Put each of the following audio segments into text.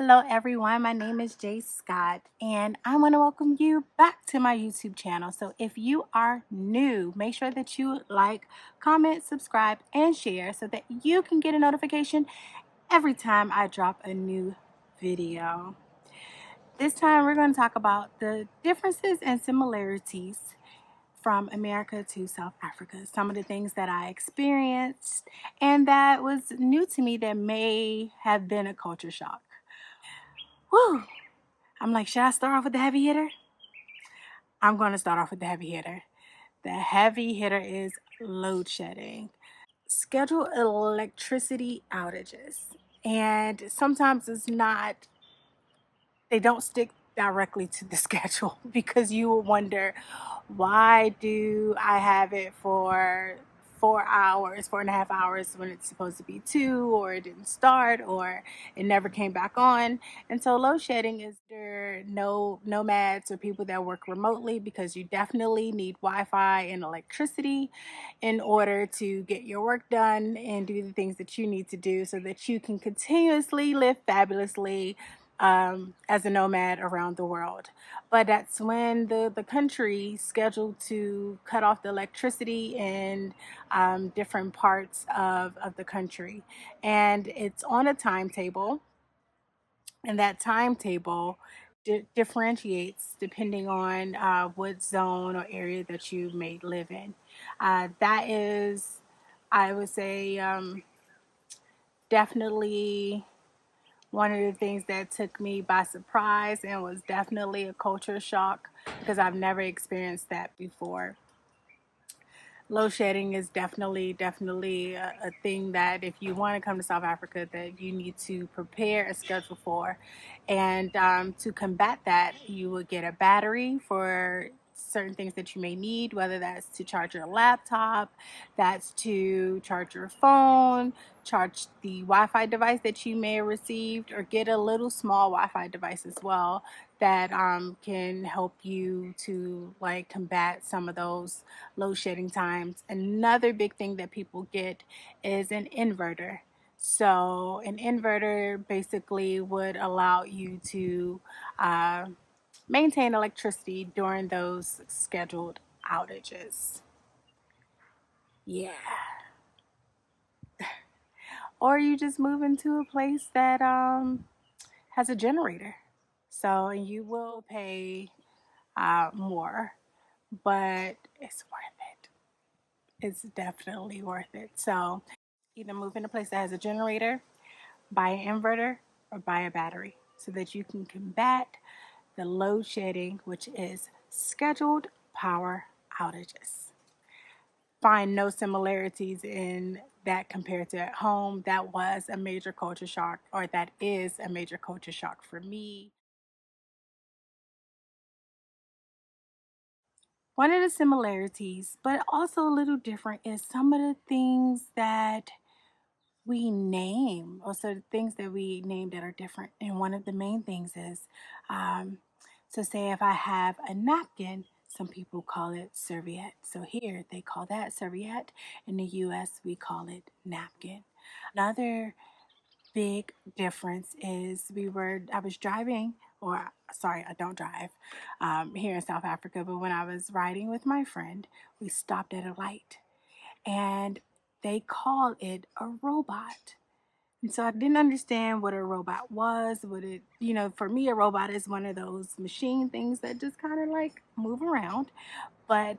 Hello everyone, my name is Jay Scott and I want to welcome you back to my YouTube channel. So if you are new, make sure that you like, comment, subscribe, and share so that you can get a notification every time I drop a new video. This time we're going to talk about the differences and similarities from America to South Africa. Some of the things that I experienced and that was new to me that may have been a culture shock. Whew. I'm like, should I start off with the heavy hitter? I'm going to start off with the heavy hitter. The heavy hitter is load shedding. Scheduled electricity outages. And sometimes it's not, they don't stick directly to the schedule because you will wonder, why do I have it for 4 hours, 4.5 hours when it's supposed to be 2, or it didn't start, or it never came back on? And so load shedding is there no nomads or people that work remotely, because you definitely need Wi-Fi and electricity in order to get your work done and do the things that you need to do so that you can continuously live fabulously as a nomad around the world. But that's when the country scheduled to cut off the electricity in different parts of the country. And it's on a timetable, and that timetable differentiates depending on what zone or area that you may live in. That is, I would say, definitely one of the things that took me by surprise and was definitely a culture shock because I've never experienced that before. Load shedding is definitely a thing that if you want to come to South Africa, that you need to prepare a schedule for. And to combat that, you will get a battery for certain things that you may need, whether that's to charge your laptop, that's to charge your phone, charge the Wi-Fi device that you may have received, or get a little small Wi-Fi device as well that can help you to like combat some of those load shedding times. Another big thing that people get is an inverter. So an inverter basically would allow you to uh, maintain electricity during those scheduled outages. Yeah. Or you just move into a place that has a generator. So you will pay more, but it's worth it. It's definitely worth it. So either move in a place that has a generator, buy an inverter, or buy a battery so that you can combat the load shedding, which is scheduled power outages. Find no similarities in that compared to at home. That was a major culture shock, or that is a major culture shock for me. One of the similarities, but also a little different, is some of the things that we name, or so the things that we name that are different. And one of the main things is, so say if I have a napkin, some people call it serviette. So here they call that serviette. In the US, we call it napkin. Another big difference is I was driving, or sorry, I don't drive here in South Africa, but when I was riding with my friend, we stopped at a light and they call it a robot. And so I didn't understand what a robot was. What it, for me, a robot is one of those machine things that just kind of like move around. But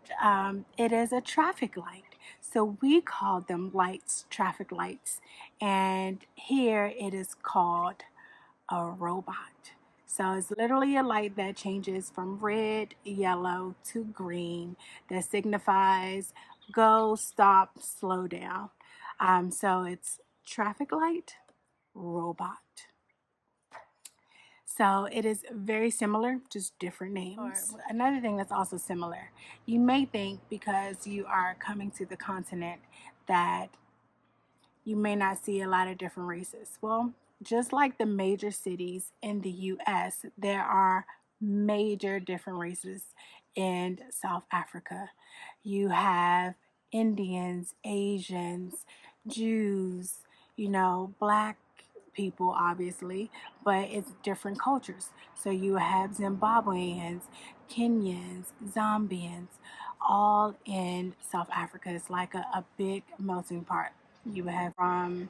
it is a traffic light. So we call them lights, traffic lights. And here it is called a robot. So it's literally a light that changes from red, yellow to green that signifies go, stop, slow down. So it's traffic light, robot. So it is very similar, just different names. Or another thing that's also similar, you may think because you are coming to the continent that you may not see a lot of different races. Well, just like the major cities in the US, there are major different races in South Africa. You have Indians, Asians, Jews, black people, obviously, but it's different cultures. So you have Zimbabweans, Kenyans, Zambians, all in South Africa. It's like a big melting pot. You have from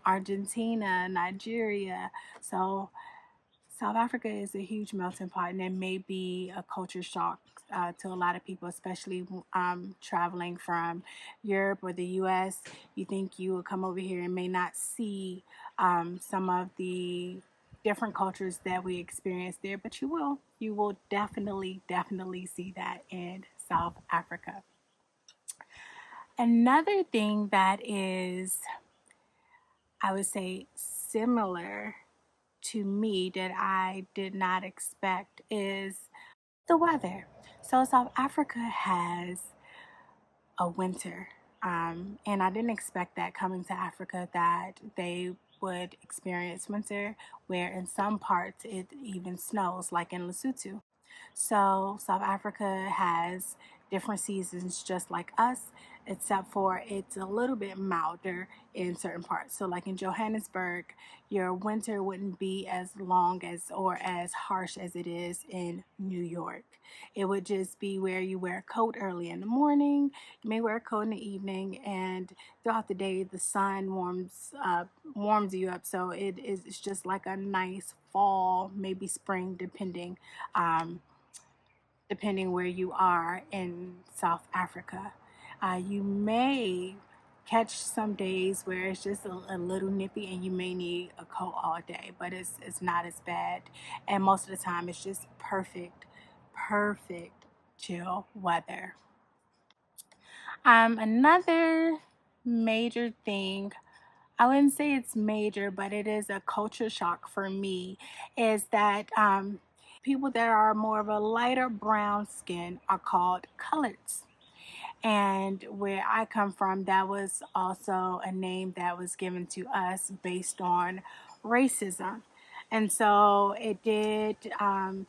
Argentina, Nigeria. So South Africa is a huge melting pot, and it may be a culture shock to a lot of people, especially traveling from Europe or the US. You think you will come over here and may not see some of the different cultures that we experience there, but you will. You will definitely, definitely see that in South Africa. Another thing that is, I would say, similar to me that I did not expect is the weather. So South Africa has a winter, and I didn't expect that coming to Africa that they would experience winter, where in some parts it even snows, like in Lesotho. So South Africa has different seasons just like us, except for it's a little bit milder in certain parts. So like in Johannesburg, your winter wouldn't be as long as or as harsh as it is in New York. It would just be where you wear a coat early in the morning, you may wear a coat in the evening, and throughout the day the sun warms you up. So it's just like a nice fall, maybe spring, um, depending where you are in South Africa. You may catch some days where it's just a little nippy and you may need a coat all day, but it's not as bad. And most of the time it's just perfect, perfect chill weather. Another major thing, I wouldn't say it's major, but it is a culture shock for me, is that people that are more of a lighter brown skin are called coloreds. And where I come from, that was also a name that was given to us based on racism. And so it did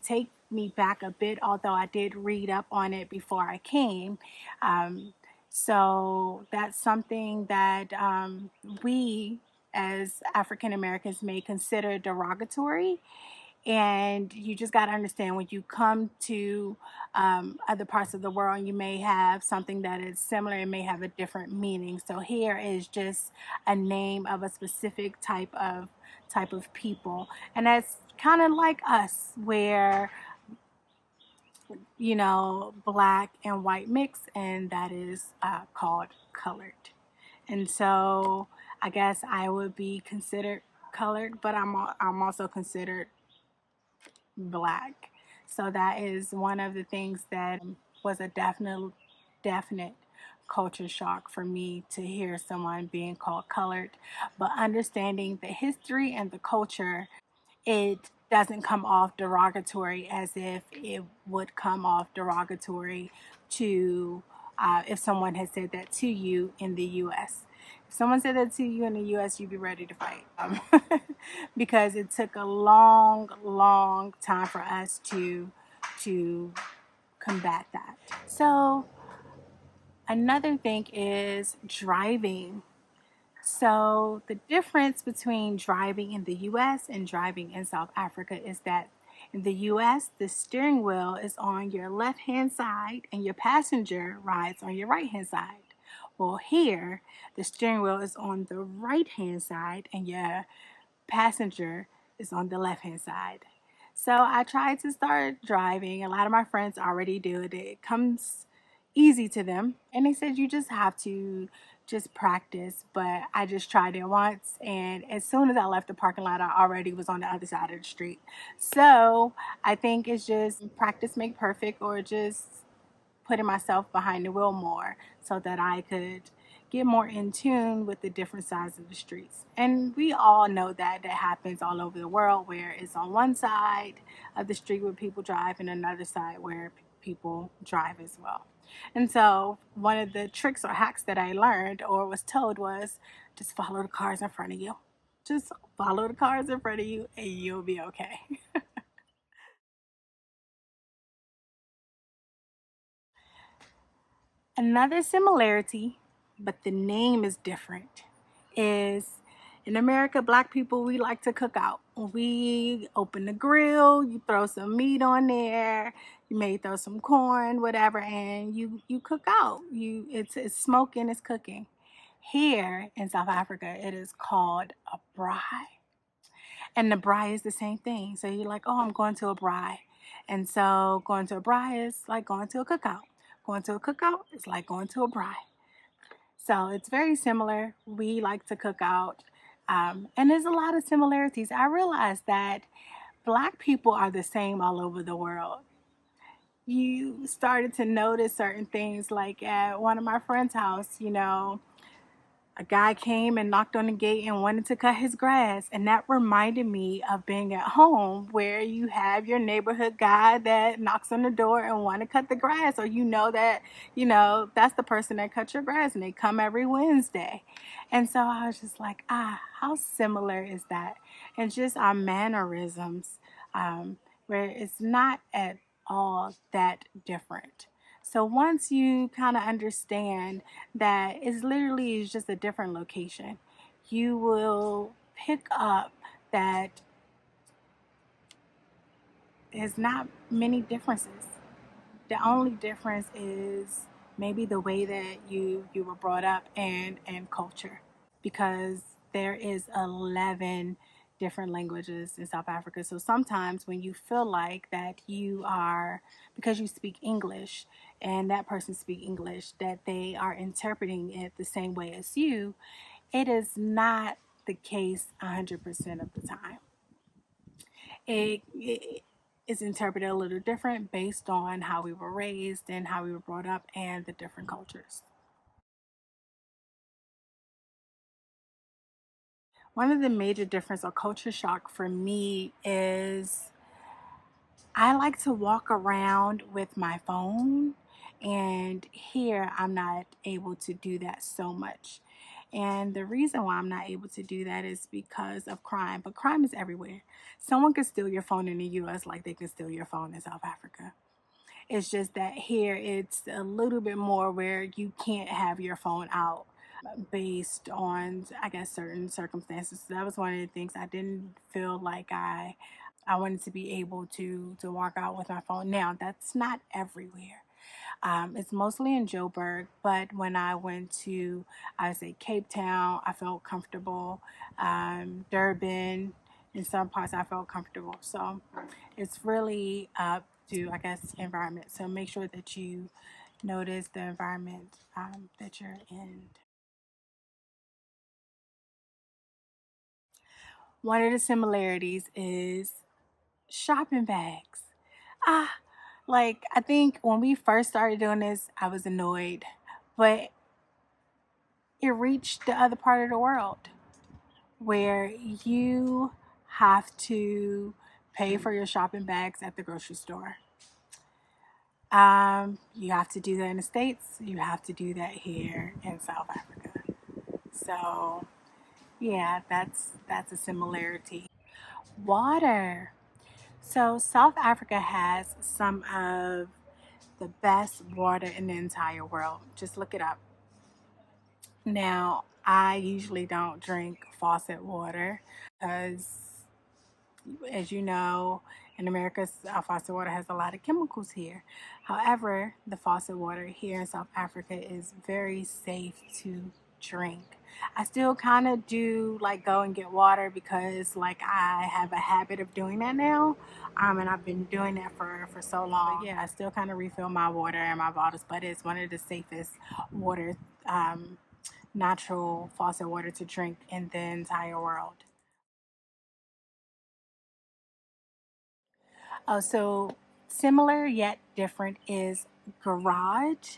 take me back a bit, although I did read up on it before I came. Um, so that's something that we as African Americans may consider derogatory, and you just got to understand when you come to other parts of the world, you may have something that is similar and may have a different meaning. So here is just a name of a specific type of people, and that's kind of like us, where black and white mix, and that is called colored. And so I guess I would be considered colored, but I'm also considered black. So that is one of the things that was a definite culture shock for me, to hear someone being called colored. But understanding the history and the culture, it doesn't come off derogatory as if it would come off derogatory to if someone had said that to you in the US. If someone said that to you in the US, you'd be ready to fight, because it took a long, long time for us to combat that. So another thing is driving. So the difference between driving in the US and driving in South Africa is that in the US, the steering wheel is on your left hand side and your passenger rides on your right hand side. Well, here, the steering wheel is on the right hand side and your passenger is on the left hand side. So I tried to start driving. A lot of my friends already do it. It comes easy to them. And they said you just have to just practice. But I just tried it once. And as soon as I left the parking lot, I already was on the other side of the street. So I think it's just practice make perfect, or just putting myself behind the wheel more so that I could get more in tune with the different sides of the streets. And we all know that that happens all over the world, where it's on one side of the street where people drive and another side where people drive as well. And so one of the tricks or hacks that I learned or was told was just follow the cars in front of you. Just follow the cars in front of you and you'll be okay. Another similarity, but the name is different, is In America, black people, we like to cook out. We open the grill, you throw some meat on there, you may throw some corn, whatever, and you cook out. It's smoking, it's cooking. Here in South Africa, it is called a braai. And the braai is the same thing. So you're like, oh, I'm going to a braai. And so going to a braai is like going to a cookout. Going to a cookout is like going to a braai. So it's very similar. We like to cook out. And there's a lot of similarities. I realized that black people are the same all over the world. You started to notice certain things like at one of my friends' house, a guy came and knocked on the gate and wanted to cut his grass. And that reminded me of being at home where you have your neighborhood guy that knocks on the door and want to cut the grass. Or that's the person that cuts your grass and they come every Wednesday. And so I was just like, how similar is that? And just our mannerisms, where it's not at all that different. So once you kind of understand that it's literally is just a different location, you will pick up that there's not many differences. The only difference is maybe the way that you were brought up and culture, because there is 11 different languages in South Africa. So sometimes when you feel like that you are, because you speak English and that person speak English, that they are interpreting it the same way as you, it is not the case 100% of the time. It is interpreted a little different based on how we were raised and how we were brought up and the different cultures. One of the major difference or culture shock for me is I like to walk around with my phone, and here I'm not able to do that so much. And the reason why I'm not able to do that is because of crime. But crime is everywhere. Someone can steal your phone in the US like they can steal your phone in South Africa. It's just that here it's a little bit more where you can't have your phone out based on, I guess, certain circumstances. So that was one of the things I didn't feel like I wanted to be able to walk out with my phone. Now that's not everywhere. It's mostly in Joburg, but when I went to, I would say, Cape Town, I felt comfortable. Durban, in some parts, I felt comfortable. So it's really up to, I guess, environment. So make sure that you notice the environment that you're in. One of the similarities is shopping bags. Ah, like I think when we first started doing this, I was annoyed, but it reached the other part of the world where you have to pay for your shopping bags at the grocery store. You have to do that in the States. You have to do that here in South Africa. So yeah, that's a similarity. Water. So South Africa has some of the best water in the entire world. Just look it up. Now, I usually don't drink faucet water because, as you know, in America, faucet water has a lot of chemicals here. However, the faucet water here in South Africa is very safe to drink. I still kind of do like go and get water because like I have a habit of doing that now. And I've been doing that for so long. But yeah, I still kind of refill my water and my bottles, but it's one of the safest water, natural faucet water to drink in the entire world. Oh, so similar yet different is garage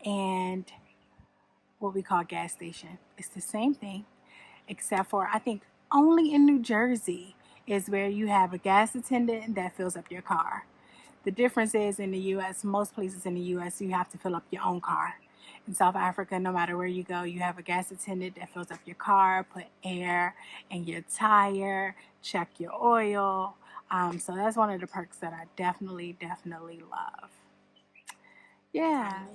and what we call gas station. It's the same thing, except for I think only in New Jersey is where you have a gas attendant that fills up your car. The difference is in the US, most places in the US, you have to fill up your own car. In South Africa, no matter where you go, you have a gas attendant that fills up your car, put air in your tire, check your oil. So that's one of the perks that I definitely love. Yeah.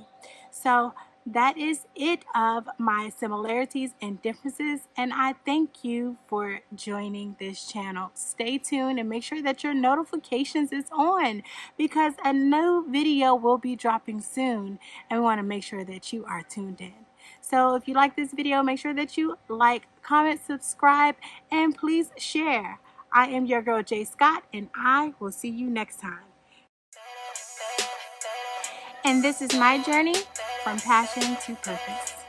So that is it of my similarities and differences, and I thank you for joining this channel. Stay tuned and make sure that your notifications is on, because a new video will be dropping soon, and we want to make sure that you are tuned in. So if you like this video, make sure that you like, comment, subscribe, and please share. I am your girl J Scott, and I will see you next time. And this is my journey from passion to purpose.